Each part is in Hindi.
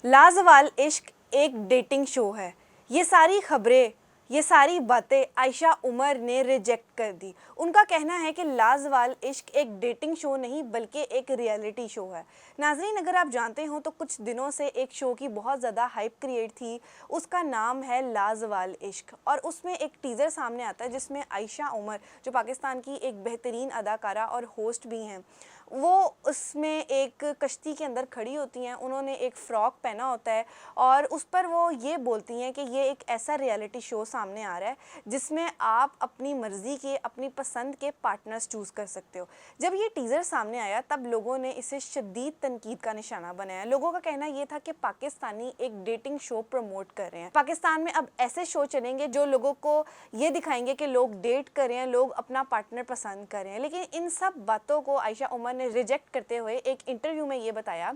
लाजवाल इश्क एक डेटिंग शो है। ये सारी खबरें, ये सारी बातें आयशा उमर ने रिजेक्ट कर दी। उनका कहना है कि लाजवाल इश्क एक डेटिंग शो नहीं बल्कि एक रियलिटी शो है। नाज़रीन, अगर आप जानते हो तो कुछ दिनों से एक शो की बहुत ज़्यादा हाइप क्रिएट थी। उसका नाम है लाजवाल इश्क और उसमें एक टीज़र सामने आता है जिसमें आयशा उमर, जो पाकिस्तान की एक बेहतरीन अदाकारा और होस्ट भी हैं, वो उसमें एक कश्ती के अंदर खड़ी होती हैं। उन्होंने एक फ़्रॉक पहना होता है और उस पर वो ये बोलती हैं कि ये एक ऐसा रियलिटी शो सामने आ रहा है जिसमें आप अपनी मर्ज़ी के, अपनी पसंद के पार्टनर्स चूज़ कर सकते हो। जब ये टीज़र सामने आया तब लोगों ने इसे शदीद तनकीद का निशाना बनाया। लोगों का कहना ये था कि पाकिस्तानी एक डेटिंग शो प्रमोट कर रहे हैं। पाकिस्तान में अब ऐसे शो चलेंगे जो लोगों को ये दिखाएंगे कि लोग डेट कर रहे हैं, लोग अपना पार्टनर पसंद कर रहे हैं। लेकिन इन सब बातों को आयशा उमर ने रिजेक्ट करते हुए एक इंटरव्यू में ये बताया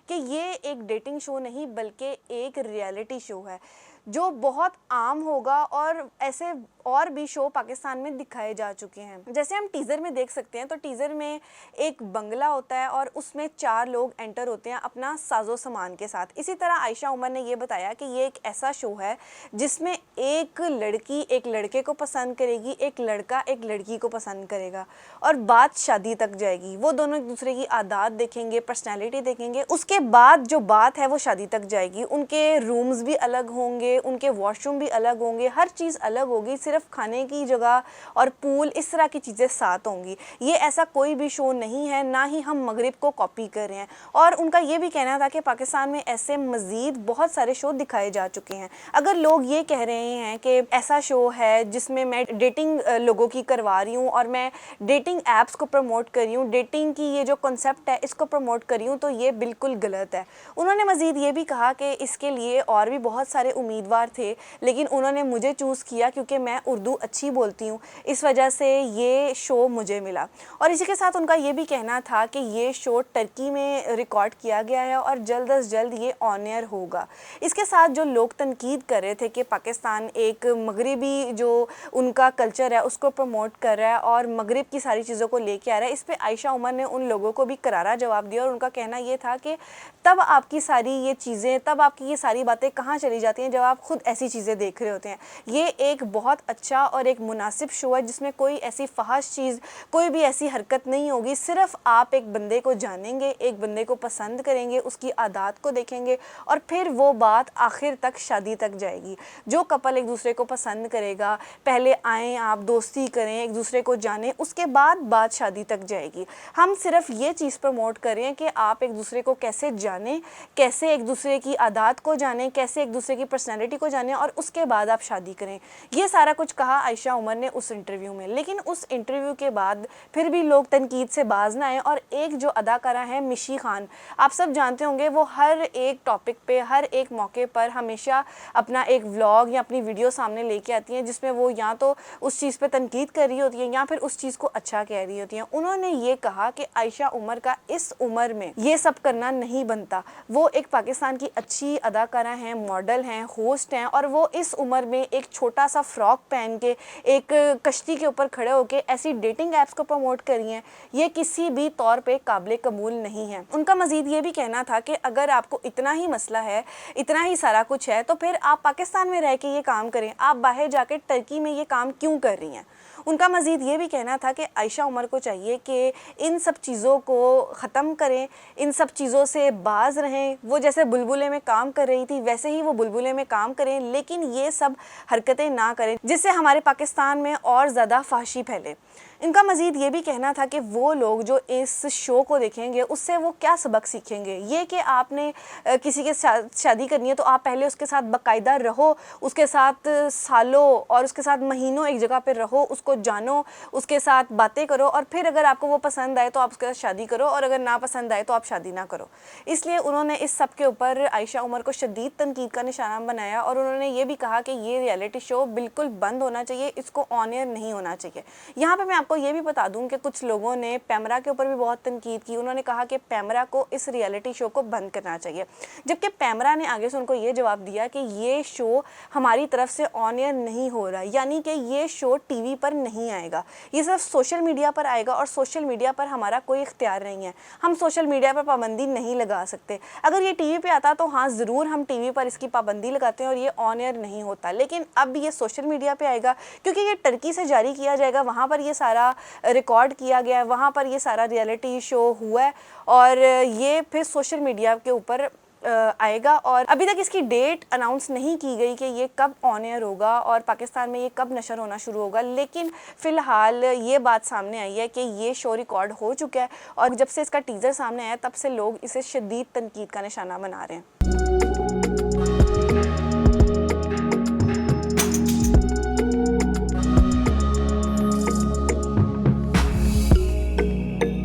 कि ये एक डेटिंग शो नहीं बल्कि एक रियलिटी शो है जो बहुत आम होगा और ऐसे और भी शो पाकिस्तान में दिखाए जा चुके हैं। जैसे हम टीज़र में देख सकते हैं तो टीज़र में एक बंगला होता है और उसमें 4 लोग एंटर होते हैं अपना साजो सामान के साथ। इसी तरह आयशा उमर ने ये बताया कि ये एक ऐसा शो है जिसमें एक लड़की एक लड़के को पसंद करेगी, एक लड़का एक लड़की को पसंद करेगा और बात शादी तक जाएगी। वो दोनों एक दूसरे की आदत देखेंगे, पर्सनैलिटी देखेंगे, उसके बाद जो बात है वो शादी तक जाएगी। उनके रूम्स भी अलग होंगे, उनके वॉशरूम भी अलग होंगे, हर चीज़ अलग होगी, सिर्फ खाने की जगह और पूल, इस तरह की चीज़ें साथ होंगी। ये ऐसा कोई भी शो नहीं है, ना ही हम मगरिब को कॉपी कर रहे हैं। और उनका ये भी कहना था कि पाकिस्तान में ऐसे मज़ीद बहुत सारे शो दिखाए जा चुके हैं। अगर लोग ये कह रहे हैं कि ऐसा शो है जिसमें मैं डेटिंग लोगों की करवा रही हूँ और मैं डेटिंग ऐप्स को प्रमोट कर रही हूँ, डेटिंग की ये जो कॉन्सेप्ट है इसको प्रमोट कर रही हूँ, तो ये बिल्कुल गलत है। उन्होंने मज़ीद ये भी कहा कि इसके लिए और भी बहुत सारे उम्मीदवार थे लेकिन उन्होंने मुझे चूज़ किया क्योंकि मैं उर्दू अच्छी बोलती हूँ, इस वजह से ये शो मुझे मिला। और इसी के साथ उनका ये भी कहना था कि ये शो टर्की में रिकॉर्ड किया गया है और जल्द अज जल्द ये ऑन एयर होगा। इसके साथ जो लोग तनकीद कर रहे थे कि पाकिस्तान एक मगरिबी जो उनका कल्चर है उसको प्रमोट कर रहा है और मगरिब की सारी चीज़ों को लेके आ रहा है, इस पर आयशा उमर ने उन लोगों को भी करारा जवाब दिया और उनका कहना ये था कि तब आपकी सारी ये चीज़ें, तब आपकी ये सारी बातें कहाँ चली जाती हैं जब आप खुद ऐसी चीज़ें देख रहे होते हैं। ये एक बहुत अच्छा और एक मुनासिब शो है जिसमें कोई ऐसी फहाश चीज़, कोई भी ऐसी हरकत नहीं होगी। सिर्फ आप एक बंदे को जानेंगे, एक बंदे को पसंद करेंगे, उसकी आदत को देखेंगे और फिर वो बात आखिर तक शादी तक जाएगी। जो कपल एक दूसरे को पसंद करेगा, पहले आएँ, आप दोस्ती करें, एक दूसरे को जानें, उसके बाद बात शादी तक जाएगी। हम सिर्फ ये चीज़ प्रमोट करें कि आप एक दूसरे को कैसे जानें, कैसे एक दूसरे की आदत को जानें, कैसे एक दूसरे की पर्सनैलिटी को जानें और उसके बाद आप शादी करें। ये सारा कुछ कहा आयशा उमर ने उस इंटरव्यू में। लेकिन उस इंटरव्यू के बाद फिर भी लोग तनकीद से बाज ना आए और एक जो अदाकारा है मिशी खान, आप सब जानते होंगे, वो हर एक टॉपिक पे, हर एक मौके पर हमेशा अपना एक व्लॉग या अपनी वीडियो सामने लेके आती हैं जिसमें वो या तो उस चीज़ पे तनकीद कर रही होती है या फिर उस चीज़ को अच्छा कह रही होती हैं। उन्होंने ये कहा कि आयशा उमर का इस उम्र में ये सब करना नहीं बनता। वो एक पाकिस्तान की अच्छी अदाकारा हैं, मॉडल हैं, होस्ट हैं और वो इस उम्र में एक छोटा सा फ्रॉक पहन के एक कश्ती के ऊपर खड़े होकर ऐसी डेटिंग ऐप्स को प्रमोट करी हैं, ये किसी भी तौर पे काबिल कबूल नहीं है। उनका मज़ीद ये भी कहना था कि अगर आपको इतना ही मसला है, इतना ही सारा कुछ है, तो फिर आप पाकिस्तान में रह के ये काम करें, आप बाहर जाके टर्की में ये काम क्यों कर रही हैं। उनका मज़ीद ये भी कहना था कि आयशा उमर को चाहिए कि इन सब चीज़ों को ख़त्म करें, इन सब चीज़ों से बाज रहें। वो जैसे बुलबुले में काम कर रही थी वैसे ही वो बुलबुले में काम करें, लेकिन ये सब हरकतें ना करें जिससे हमारे पाकिस्तान में और ज़्यादा फहशी फैले। इनका मज़ीद ये भी कहना था कि वो लोग जो इस शो को देखेंगे उससे वो क्या सबक सीखेंगे। ये कि आपने किसी के साथ शादी करनी है तो आप पहले उसके साथ बाकायदा रहो, उसके साथ सालों और उसके साथ महीनों एक जगह पर रहो, उसको जानो, उसके साथ बातें करो और फिर अगर आपको वो पसंद आए तो आप उसके साथ शादी करो और अगर ना पसंद आए तो आप शादी ना करो। इसलिए उन्होंने इस सब के ऊपर आयशा उमर को शदीद तनकीद का निशाना बनाया और उन्होंने ये भी कहा कि ये रियलिटी शो बिल्कुल बंद होना चाहिए, इसको ऑन एयर नहीं होना चाहिए। यहाँ पर मैं आपको ये भी बता दूं कि कुछ लोगों ने पैमरा के ऊपर भी बहुत तनकीद की। उन्होंने कहा कि पैमरा को इस रियलिटी शो को बंद करना चाहिए, जबकि पैमरा ने आगे से उनको ये जवाब दिया कि ये शो हमारी तरफ से ऑन एयर नहीं हो रहा, यानी कि ये शो टीवी पर नहीं आएगा, ये सिर्फ सोशल मीडिया पर आएगा और सोशल मीडिया पर हमारा कोई इख्तियार नहीं है, हम सोशल मीडिया पर पाबंदी नहीं लगा सकते। अगर ये टीवी पे आता तो हाँ ज़रूर हम टीवी पर इसकी पाबंदी लगाते हैं और ये ऑन एयर नहीं होता, लेकिन अब ये सोशल मीडिया पे आएगा क्योंकि ये टर्की से जारी किया जाएगा, वहाँ पर ये सारा रिकॉर्ड किया गया है, वहाँ पर ये सारा रियलिटी शो हुआ है और ये फिर सोशल मीडिया के ऊपर आएगा। और अभी तक इसकी डेट अनाउंस नहीं की गई कि ये कब ऑन एयर होगा और पाकिस्तान में ये कब नशर होना शुरू होगा, लेकिन फ़िलहाल ये बात सामने आई है कि ये शो रिकॉर्ड हो चुका है और जब से इसका टीज़र सामने आया तब से लोग इसे शदीद तनकीद का निशाना बना रहे हैं।